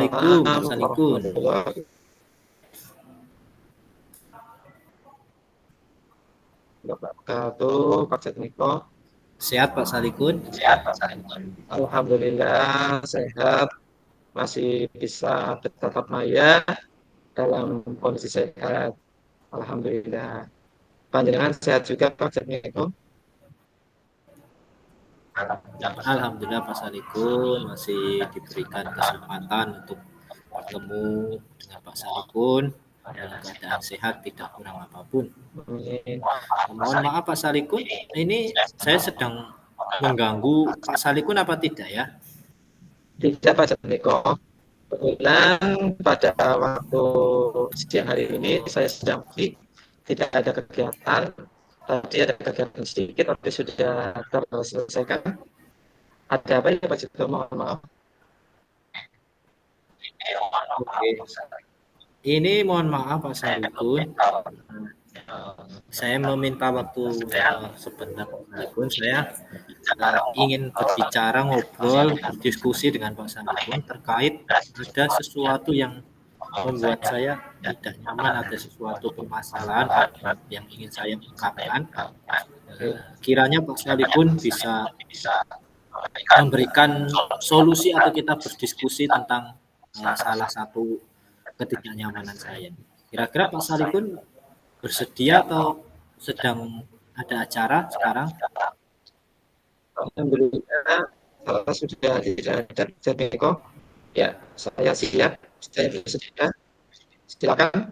Assalamualaikum Pak Salikun. Wabarakatuh, Pak Jatmiko. Sehat Pak Salikun? Sehat Pak Salikun. Alhamdulillah sehat, masih bisa bertatap maya dalam kondisi sehat. Alhamdulillah. Panjenengan sehat juga Pak Jatmiko? Alhamdulillah Pak Salikun masih diberikan kesempatan untuk bertemu dengan Pak Salikun dalam keadaan sehat, tidak kurang apapun. Mohon maaf Pak Salikun, ini saya sedang mengganggu Pak Salikun apa tidak ya? Tidak Pak Jatmiko. Kebetulan pada waktu siang hari ini saya sedang tidak ada kegiatan. Tadi ada kegiatan sedikit, tapi sudah terselesaikan. Ada apa ya Pak Jatmiko? Mohon maaf. Oke. Ini mohon maaf Pak Salikun. Saya meminta waktu sebentar Pak Salikun. Saya ingin berbicara, ngobrol, berdiskusi dengan Pak Salikun terkait ada sesuatu yang membuat saya tidak nyaman, ada sesuatu permasalahan yang ingin saya ungkapkan. Kiranya Pak Salikun bisa memberikan solusi atau kita berdiskusi tentang salah satu ketidaknyamanan saya. Kira-kira Pak Salikun bersedia atau sedang ada acara sekarang? Alhamdulillah saya sudah tidak ada Jatmiko. Ya, saya siap. Saya bersedia. Silakan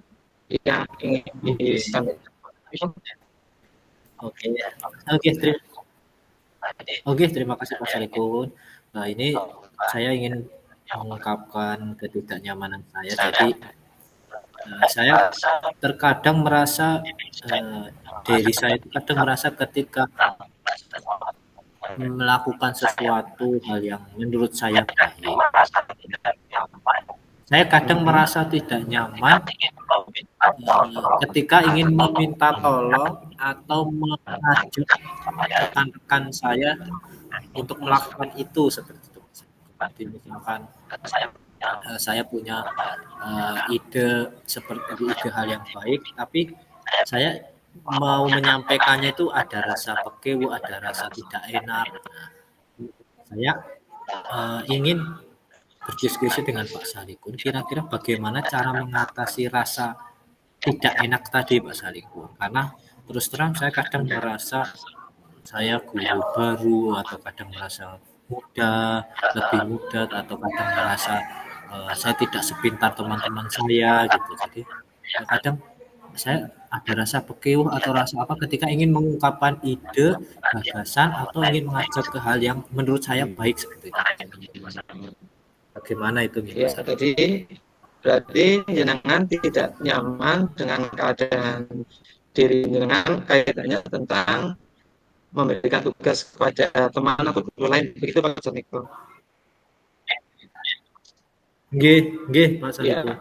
yang ingin disampaikan. Oke, terima kasih Pak Salikun. Nah, ini saya ingin mengungkapkan ketidaknyamanan saya. Jadi saya terkadang merasa diri saya itu kadang merasa ketika melakukan sesuatu hal yang menurut saya baik, saya kadang merasa tidak nyaman ketika ingin meminta tolong atau mengajak rekan-rekan saya untuk melakukan itu seperti itu. Seperti misalkan saya punya ide seperti ide hal yang baik, tapi saya mau menyampaikannya itu ada rasa pekewo, ada rasa tidak enak. Saya ingin berdiskusi dengan Pak Salikun, kira-kira bagaimana cara mengatasi rasa tidak enak tadi Pak Salikun. Karena terus terang saya kadang merasa saya guru baru atau kadang merasa lebih muda atau kadang merasa saya tidak sepintar teman-teman saya gitu. Jadi kadang saya ada rasa pekewo atau rasa apa ketika ingin mengungkapkan ide, gagasan atau ingin mengajak ke hal yang menurut saya baik seperti itu. Bagaimana itu ya, tadi berarti jenengan tidak nyaman dengan keadaan diri jenengan kaitannya tentang memberikan tugas kepada teman atau guru lain, begitu Pak Jatmiko? Nggih, Pak Salikun. Ya,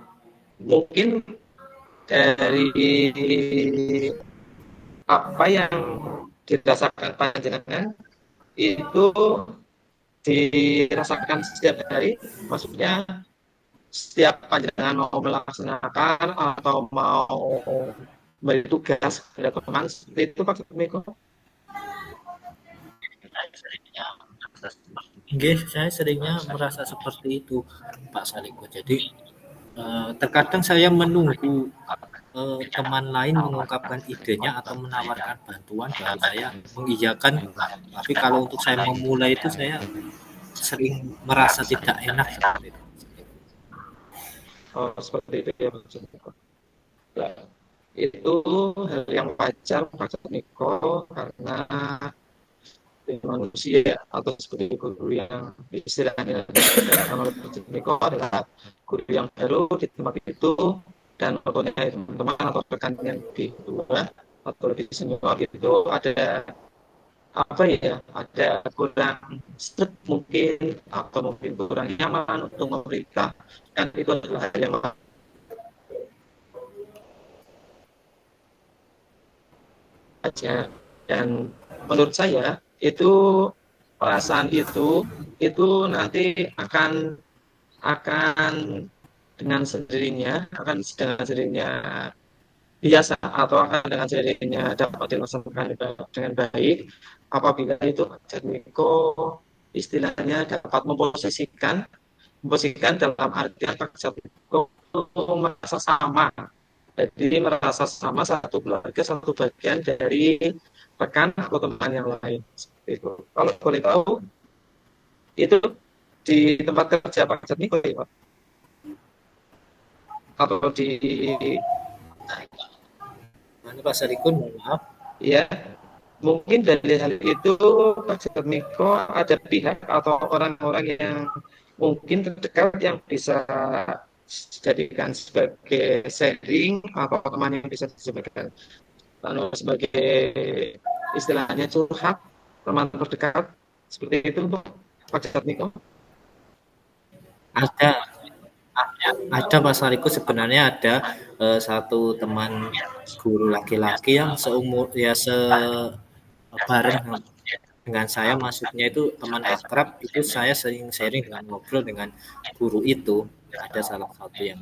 mungkin dari apa yang dirasakan panjenengan itu dirasakan setiap hari, maksudnya setiap panjenengan mau melaksanakan atau mau beri tugas kepada teman, seperti itu Pak Jatmiko? Nggih, saya seringnya merasa seperti itu Pak Salikun. Jadi terkadang saya menunggu teman lain mengungkapkan idenya atau menawarkan bantuan baru saya mengiyakan. Tapi kalau untuk saya memulai itu saya sering merasa tidak enak seperti itu. Oh, seperti itu ya Pak Jatmiko. Ya, itu hal yang wajar Pak Jatmiko, karena manusia atau seperti guru yang istilahnya nama Pak Jatmiko adalah guru yang baru di tempat itu, dan mempunyai teman-teman atau rekan yang lebih tua atau lebih senior itu ada apa ya, ada kurang strict mungkin, atau mungkin kurang nyaman untuk memberikan, dan itu adalah hal yang aja. Dan menurut saya itu perasaan itu nanti akan akan dengan sendirinya biasa atau akan dengan sendirinya dapat dilaksanakan dengan baik apabila itu Pak Jatmiko istilahnya dapat memposisikan dalam arti Pak Jatmiko merasa sama. Jadi merasa sama satu keluarga, satu bagian dari rekan atau teman yang lain. Seperti itu. Kalau boleh tahu, itu di tempat kerja Pak Jatmiko ya Pak? Atau di Mana Pak Sarikun, mohon maaf. ya mungkin dari hal itu Pak Jatmiko ada pihak atau orang-orang yang mungkin terdekat yang bisa dijadikan sebagai sharing atau teman yang bisa dijadikan sebagai istilahnya curhat teman terdekat seperti itu Pak Jatmiko. Ada Pak Sarikun, sebenarnya ada satu teman guru laki-laki yang seumur ya bareng dengan saya, maksudnya itu teman akrab, itu saya sering sharing dengan ngobrol dengan guru itu. Ada salah satu yang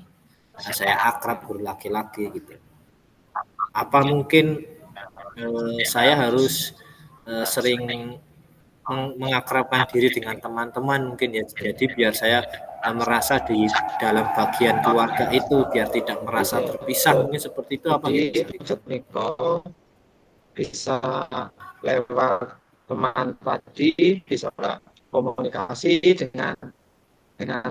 saya akrab, guru laki-laki gitu. Apa mungkin saya harus sering mengakrabkan diri dengan teman-teman mungkin ya, jadi biar saya merasa di dalam bagian keluarga itu, biar tidak merasa terpisah, mungkin seperti itu. Apa Jadi gitu? Pak Jatmiko bisa lewat teman tadi bisa komunikasi dengan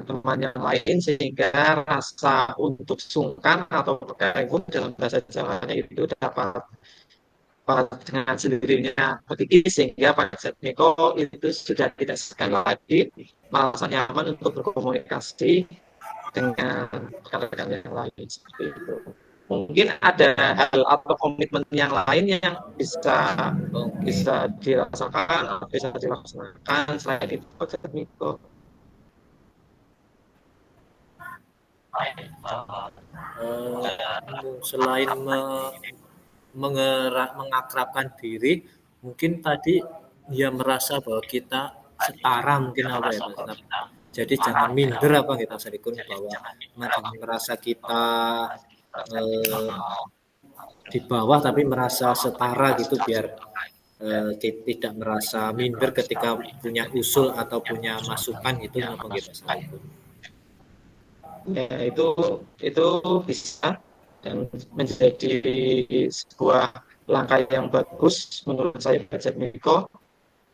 teman yang lain sehingga rasa untuk sungkan atau berkaitan dalam bahasa Jawanya itu dapat dengan sendirinya pergi sehingga Pak Jatmiko itu sudah tidak sekali lagi merasa nyaman untuk berkomunikasi dengan rekan-rekan yang lain seperti itu. Mungkin ada hal atau komitmen yang lain yang bisa dirasakan, bisa dilaksanakan selain itu Pak Jatmiko. Selain mengakrabkan diri, mungkin tadi ya merasa bahwa kita setara, mungkin apa ya Pak. Jadi jangan minder apa gitu Mas Adikun, bahwa jangan merasa kita di bawah tapi merasa setara gitu, biar tidak merasa minder ketika punya usul atau punya masukan gitu, apa gitu Mas Adikun. Ya, itu bisa dan menjadi sebuah langkah yang bagus menurut saya Pak Jatmiko,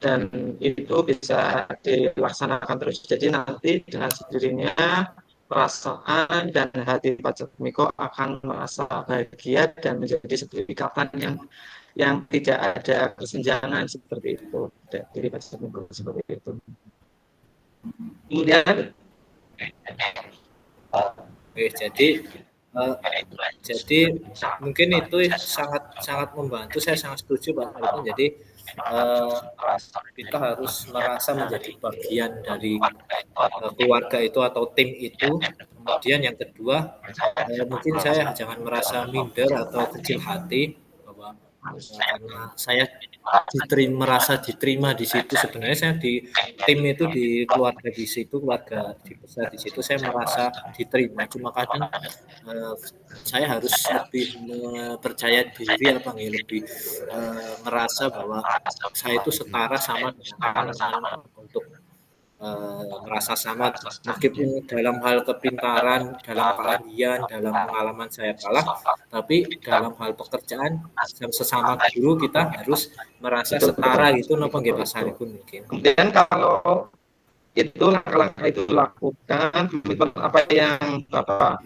dan itu bisa dilaksanakan terus. Jadi nanti dengan sendirinya perasaan dan hati Pak Jatmiko akan merasa bahagia dan menjadi sebuah ikatan yang tidak ada kesenjangan seperti itu dari Pak Jatmiko seperti itu. Kemudian jadi mungkin itu sangat sangat membantu, saya sangat setuju Pak Arifin. Jadi kita harus merasa menjadi bagian dari keluarga itu atau tim itu. Kemudian yang kedua, mungkin saya jangan merasa minder atau kecil hati bahwa karena saya merasa diterima di situ. Sebenarnya saya di tim itu, di keluarga di situ, keluarga di besar di situ saya merasa diterima. Cuma kadang saya harus lebih percaya diri, lebih merasa bahwa saya itu setara sama dengan teman-teman, untuk merasa sama, meskipun dalam hal kepintaran, dalam keahlian, dalam pengalaman saya kalah, tapi dalam hal pekerjaan sesama guru kita harus merasa setara gitu, napa nggih Pak Sarikun mungkin. Kemudian kalau itu langkah-langkah itu lakukan, komitmen apa yang Bapak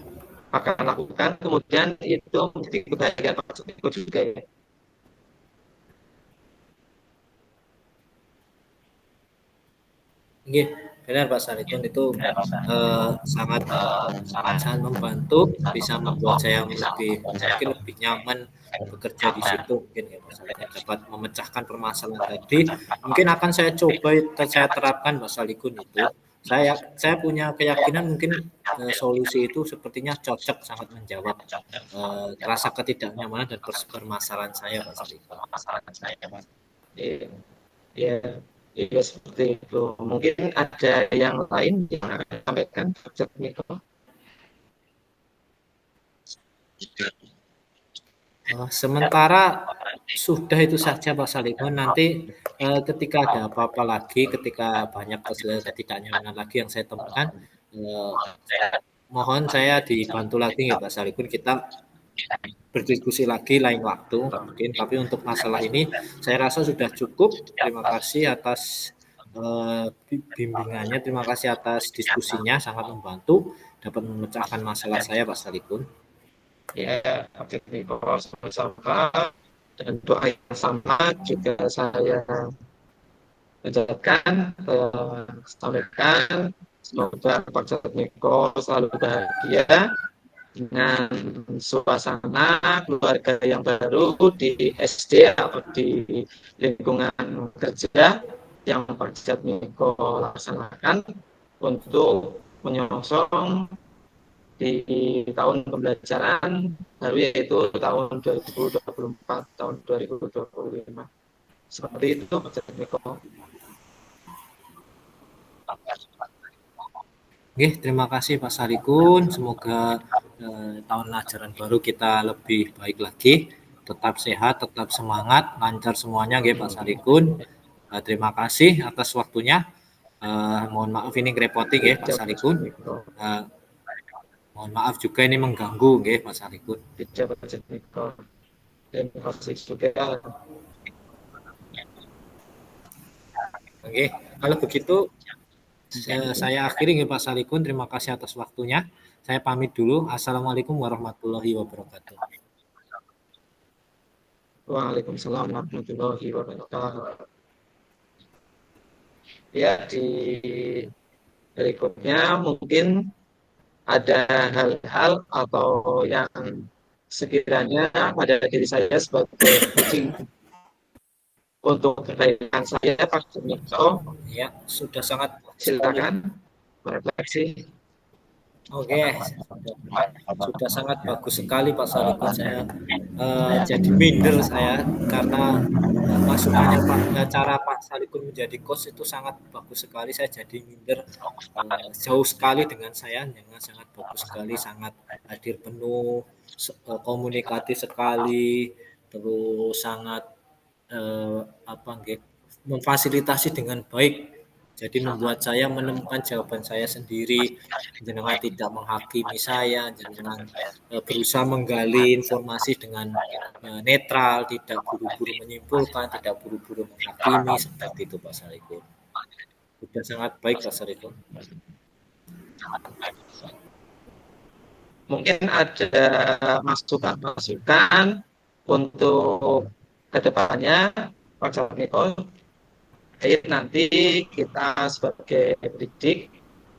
akan lakukan, kemudian itu menjadi kebahagiaan Pak Jatmiko juga ya. Nggih, benar Pak Sarikun, itu sangat sangat membantu, bisa membuat saya mungkin lebih nyaman bekerja di situ, mungkin ya Pak Sarikun, dapat memecahkan permasalahan tadi. Mungkin akan saya coba, saya terapkan Pak Sarikun itu. Saya punya keyakinan mungkin solusi itu sepertinya cocok, sangat menjawab rasa ketidaknyamanan dan permasalahan saya Pak Sarikun. Iya. Iya seperti itu. Mungkin ada yang lain yang akan disampaikan Pak Jatmiko. Sementara sudah itu saja Pak Salikun. Nanti ketika ada apa-apa lagi, ketika banyak ketidaknyamanan lagi yang saya temukan, eh, mohon saya dibantu lagi ya Pak Salikun. Kita berdiskusi lagi lain waktu mungkin. Tapi untuk masalah ini saya rasa sudah cukup. Terima kasih atas bimbingannya, terima kasih atas diskusinya, sangat membantu dapat memecahkan masalah saya Pak Salikun. Ya, Pak Jatmiko sama-sama, dan doa yang sama juga saya ucapkan, sampaikan. Semoga Pak Jatmiko selalu bahagia dengan suasana keluarga yang baru di SD atau di lingkungan kerja yang Pak Jatmiko laksanakan untuk menyongsong di tahun pembelajaran baru, yaitu tahun 2024, tahun 2025. Seperti itu Pak Jatmiko. Oke, terima kasih Pak Salikun. Semoga tahun ajaran baru kita lebih baik lagi. Tetap sehat, tetap semangat, lancar semuanya, nggih Pak Salikun. Terima kasih atas waktunya. Mohon maaf ini ngerepotin nggih Pak Salikun. Mohon maaf juga ini mengganggu nggih Pak Salikun. Tidak Pak Jatmiko. Terima kasih juga. Oke, kalau begitu saya akhiri nggih Pak Salikun. Terima kasih atas waktunya. Saya pamit dulu. Assalamualaikum warahmatullahi wabarakatuh. Waalaikumsalam warahmatullahi wabarakatuh. Ya, di berikutnya mungkin ada hal-hal atau yang sekiranya pada diri saya sebagai coaching untuk kebaikan saya, Pak Jatmiko. Ya, sudah sangat Silakan refleksi. Oke, sudah sangat bagus sekali Pak Salikun. Saya jadi minder saya karena masukannya cara Pak Salikun menjadi coach itu sangat bagus sekali. Saya jadi minder jauh sekali dengan saya, dengan sangat bagus sekali, sangat hadir penuh, komunikatif sekali, terus sangat memfasilitasi dengan baik. Jadi membuat saya menemukan jawaban saya sendiri, jenengan tidak menghakimi saya, jenengan berusaha menggali informasi dengan netral, tidak buru-buru menyimpulkan, tidak buru-buru menghakimi, seperti itu Pak Salikun. Sudah sangat baik Pak Salikun. Mungkin ada masukan-masukan untuk kedepannya Pak Jatmiko. Nanti kita sebagai pendidik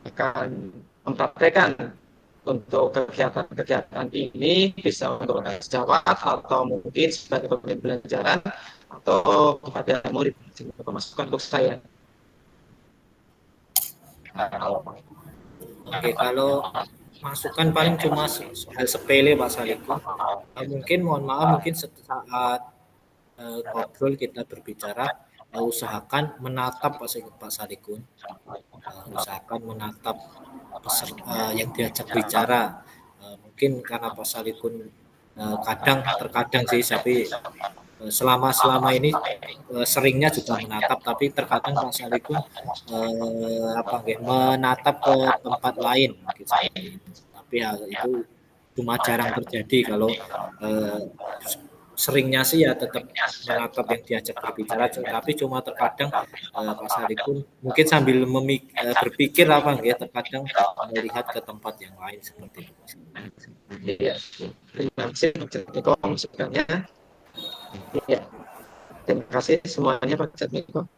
akan mempraktekkan untuk kegiatan-kegiatan ini, bisa untuk sejawat atau mungkin sebagai pembelajaran atau kepada murid. Masukan untuk saya. Oke, kalau masukan paling cuma hal sepele Pak Salikun. Mungkin mohon maaf, mungkin saat ngobrol kita berbicara, usahakan menatap Pak Salikun, usahakan menatap yang diajak bicara. Mungkin karena Pak Salikun terkadang sih, tapi selama ini seringnya juga menatap, tapi terkadang Pak Salikun menatap ke tempat lain, mungkin seperti itu. Tapi hal itu cuma jarang terjadi. Kalau seringnya sih ya tetap menatap yang diajak berbicara, tapi cuma terkadang Pak Salikun mungkin sambil berpikir terkadang melihat ke tempat yang lain, seperti itu. Iya, terima kasih Pak Jatmiko masukannya. Ya, terima kasih semuanya Pak Jatmiko.